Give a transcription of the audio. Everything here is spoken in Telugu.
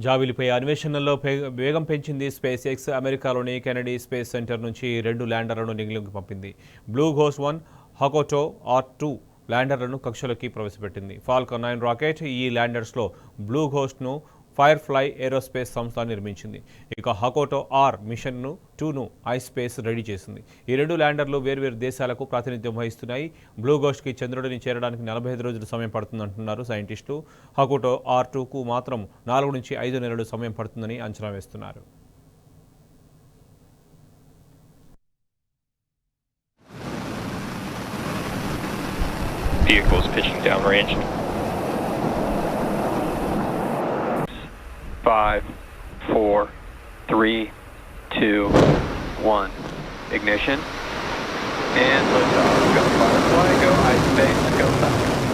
జాబిలిపై అన్వేషణలో వేగం పెంచింది స్పేస్ ఎక్స్. అమెరికాలోని కెనడీ స్పేస్ సెంటర్ నుంచి 2 ల్యాండర్లను నింగిలోకి పంపింది. బ్లూ హోస్ట్ 1, హకోటో R2 ల్యాండర్లను కక్షలోకి ప్రవేశపెట్టింది. ఫాల్కన్ 9 రాకెట్ ఈ ల్యాండర్స్లో బ్లూ హోస్ట్ను ఫైర్ఫ్లై ఏరోస్పేస్ సంస్థ నిర్మించింది. ఇక హకోటో ఆర్ మిషన్ను 2ను ఐస్పేస్ రెడీ చేసింది. ఈ 2 ల్యాండర్లు వేర్వేరు దేశాలకు ప్రాతినిధ్యం వహిస్తున్నాయి. బ్లూ హోస్ట్కి చంద్రుడిని చేరడానికి 45 రోజులు సమయం పడుతుందంటున్నారు సైంటిస్టులు. హకోటో R2కు మాత్రం 4 నుంచి 5 నెలలు సమయం పడుతుందని అంచనా వేస్తున్నారు. Vehicles pitching downrange. 5, 4, 3, 2, 1. Ignition. And liftoff. Go Firefly, go iSpace, go Falcon.